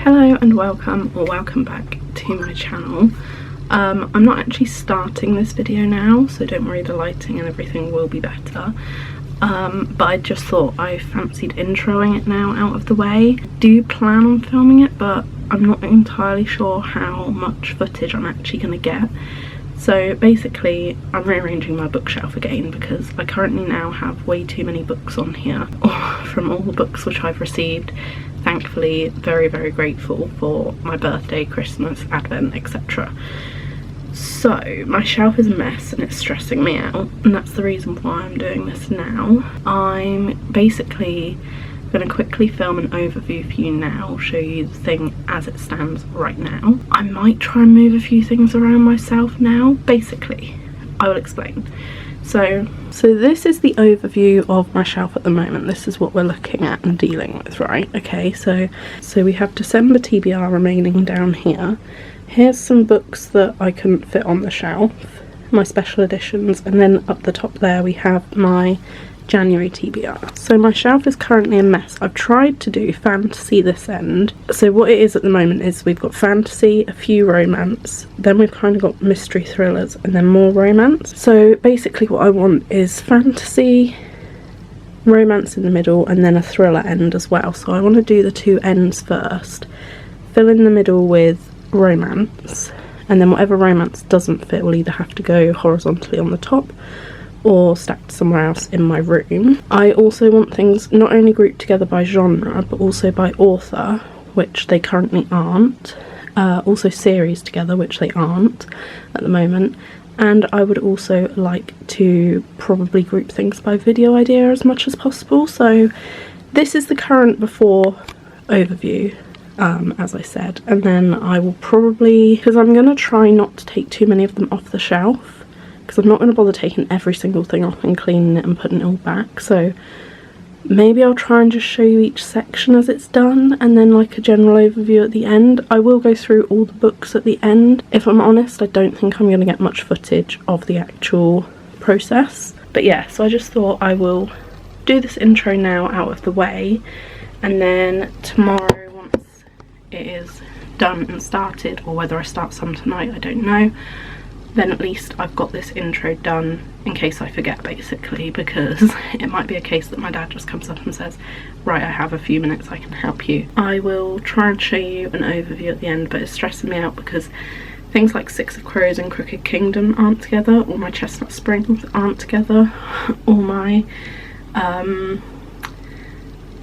Hello and welcome back to my channel. I'm not actually starting this video now, so don't worry, the lighting and everything will be better. But I just thought I fancied introing it now out of the way. I do plan on filming it, but I'm not entirely sure how much footage I'm actually going to get. So basically I'm rearranging my bookshelf again because I currently now have way too many books on here from all the books which I've received. Thankfully, very grateful for my birthday, Christmas, Advent, etc. So my shelf is a mess and it's stressing me out, and that's the reason why I'm doing this now. I'm basically going to quickly film an overview for you now, show you the thing as it stands right now. I might try and move a few things around myself now. Basically, I will explain. So this is the overview of my shelf at the moment. This is what we're looking at and dealing with, right? Okay, so we have December TBR remaining down here. Here's some books that I couldn't fit on the shelf, my special editions, and then up the top there we have my January TBR. So my shelf is currently a mess. I've tried to do fantasy this end. So what it is at the moment is we've got fantasy, a few romance, then we've kind of got mystery thrillers, and then more romance. So basically what I want is fantasy, romance in the middle, and then a thriller end as well. So I want to do the two ends first, fill in the middle with romance, and then whatever romance doesn't fit will either have to go horizontally on the top or stacked somewhere else in my room. I also want things not only grouped together by genre but also by author, which they currently aren't. Also series together, which they aren't at the moment. And I would also like to probably group things by video idea as much as possible. So this is the current before overview, as I said, and then I will probably, because I'm going to try not to take too many of them off the shelf, because I'm not going to bother taking every single thing off and cleaning it and putting it all back. So maybe I'll try and just show you each section as it's done, and then like a general overview at the end. I will go through all the books at the end. If I'm honest, I don't think I'm going to get much footage of the actual process. But yeah, so I just thought I will do this intro now out of the way, and then tomorrow, once it is done and started, or whether I start some tonight, I don't know, then at least I've got this intro done in case I forget, basically, because it might be a case that my dad just comes up and says, right, I have a few minutes, I can help you. I will try and show you an overview at the end, but it's stressing me out because things like Six of Crows and Crooked Kingdom aren't together, or my Chestnut Springs aren't together, or my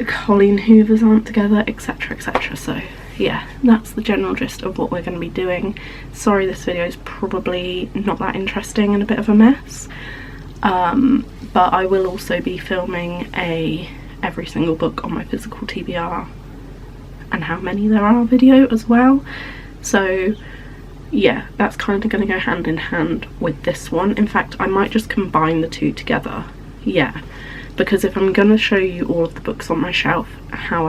Colleen Hoovers aren't together, etc, etc. So yeah, that's the general gist of what we're going to be doing. Sorry this video is probably not that interesting and a bit of a mess, but I will also be filming every single book on my physical TBR and how many there are video as well. So yeah, that's kind of going to go hand in hand with this one. In fact, I might just combine the two together, yeah, because if I'm going to show you all of the books on my shelf, how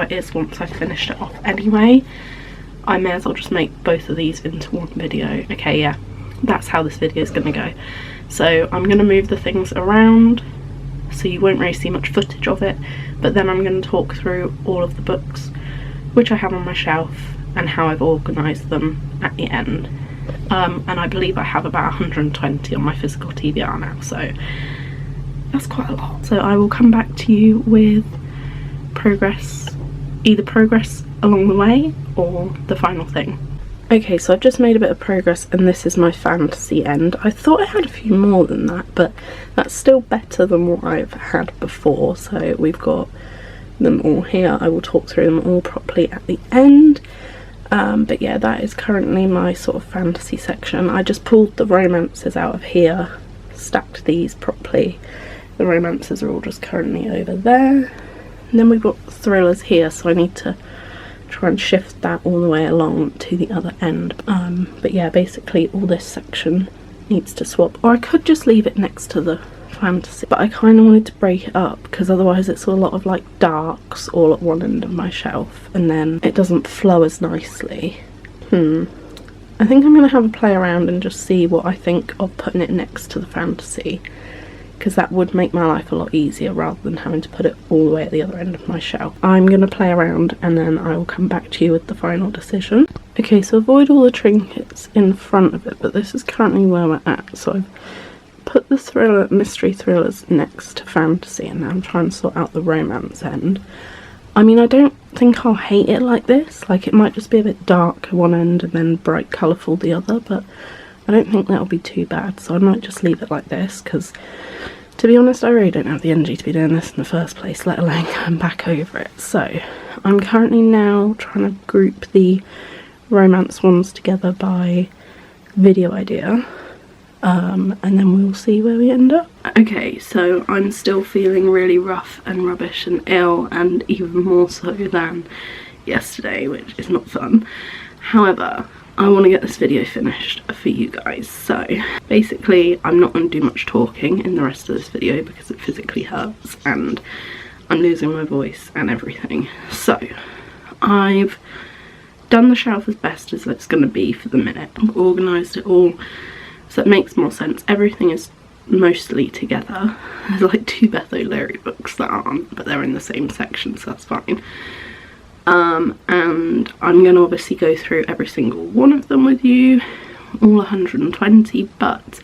it is once I've finished it off anyway, I may as well just make both of these into one video. Okay, yeah, that's how this video is going to go. So I'm going to move the things around so you won't really see much footage of it, but then I'm going to talk through all of the books which I have on my shelf and how I've organised them at the end. And I believe I have about 120 on my physical TBR now, so that's quite a lot. So I will come back to you with either progress along the way or the final thing. Okay, so I've just made a bit of progress and this is my fantasy end. I thought I had a few more than that, but that's still better than what I've had before. So we've got them all here. I will talk through them all properly at the end. But yeah, that is currently my sort of fantasy section. I just pulled the romances out of here, stacked these properly. The romances are all just currently over there. And then we've got thrillers here, so I need to try and shift that all the way along to the other end. But yeah, basically all this section needs to swap, or I could just leave it next to the fantasy, but I kind of wanted to break it up because otherwise it's a lot of like darks all at one end of my shelf and then it doesn't flow as nicely. I think I'm going to have a play around and just see what I think of putting it next to the fantasy because that would make my life a lot easier rather than having to put it all the way at the other end of my shelf. I'm going to play around and then I will come back to you with the final decision. Okay, so avoid all the trinkets in front of it, but this is currently where we're at. So I've put the mystery thrillers next to fantasy, and now I'm trying to sort out the romance end. I mean, I don't think I'll hate it like this. Like, it might just be a bit dark at one end and then bright colourful the other, but I don't think that'll be too bad, so I might just leave it like this, because to be honest, I really don't have the energy to be doing this in the first place, let alone going back over it. So I'm currently now trying to group the romance ones together by video idea, and then we'll see where we end up. Okay, so I'm still feeling really rough and rubbish and ill, and even more so than yesterday, which is not fun. However, I want to get this video finished for you guys. So basically, I'm not going to do much talking in the rest of this video because it physically hurts and I'm losing my voice and everything. So I've done the shelf as best as it's going to be for the minute. I've organised it all so it makes more sense. Everything is mostly together. There's like 2 Betho Leary books that aren't, but they're in the same section, so that's fine. And I'm going to obviously go through every single one of them with you, all 120, but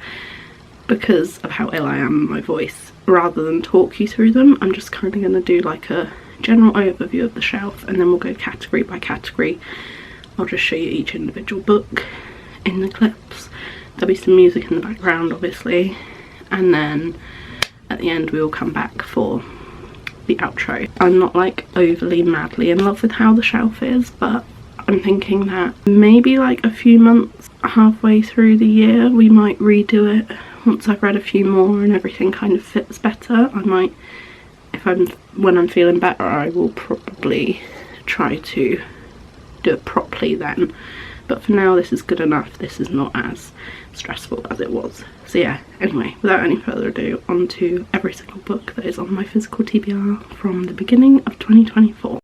because of how ill I am in my voice, rather than talk you through them, I'm just currently going to do like a general overview of the shelf, and then we'll go category by category. I'll just show you each individual book in the clips. There'll be some music in the background obviously, and then at the end we will come back for the outro. I'm not like overly madly in love with how the shelf is, but I'm thinking that maybe like a few months halfway through the year we might redo it once I've read a few more and everything kind of fits better. I might, when I'm feeling better, I will probably try to do it properly then, but for now this is good enough. This is not as stressful as it was. So yeah, anyway, without any further ado, on to every single book that is on my physical TBR from the beginning of 2024.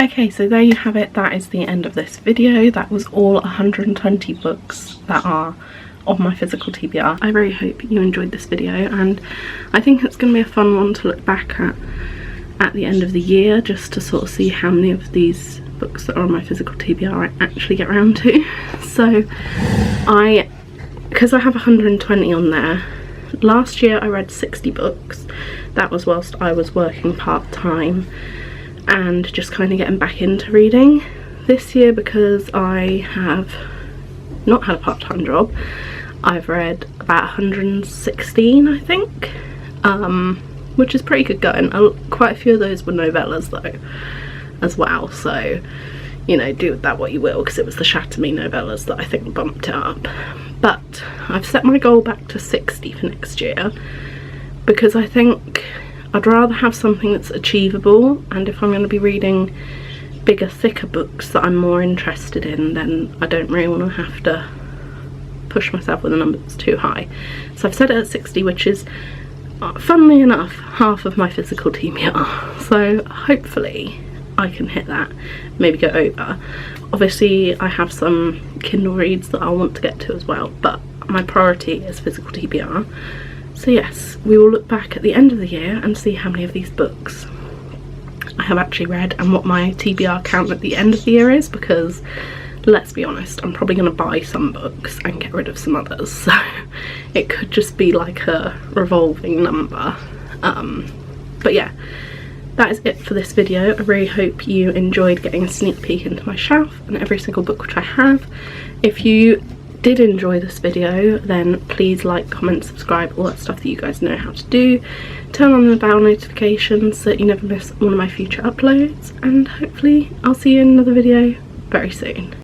Okay, so there you have it. That is the end of this video. That was all 120 books that are of my physical TBR. I really hope you enjoyed this video, and I think it's going to be a fun one to look back at the end of the year, just to sort of see how many of these books that are on my physical TBR I actually get around to. So because I have 120 on there, last year I read 60 books. That was whilst I was working part-time and just kind of getting back into reading. This year, because I have not had a part-time job, I've read about 116, I think, which is pretty good going. Quite a few of those were novellas though as well, so you know, do with that what you will, because it was the Shatter Me novellas that I think bumped it up. But I've set my goal back to 60 for next year, because I think I'd rather have something that's achievable, and if I'm going to be reading bigger, thicker books that I'm more interested in, then I don't really want to have to push myself with a number that's too high. So I've set it at 60, which is, funnily enough, half of my physical TBR. So hopefully I can hit that, maybe go over. Obviously I have some Kindle reads that I want to get to as well, but my priority is physical TBR. So yes, we will look back at the end of the year and see how many of these books I have actually read and what my TBR count at the end of the year is, because let's be honest, I'm probably going to buy some books and get rid of some others, so it could just be like a revolving number. But yeah, that is it for this video. I really hope you enjoyed getting a sneak peek into my shelf and every single book which I have. If you did enjoy this video, then please like, comment, subscribe, all that stuff that you guys know how to do. Turn on the bell notifications so that you never miss one of my future uploads, and hopefully I'll see you in another video very soon.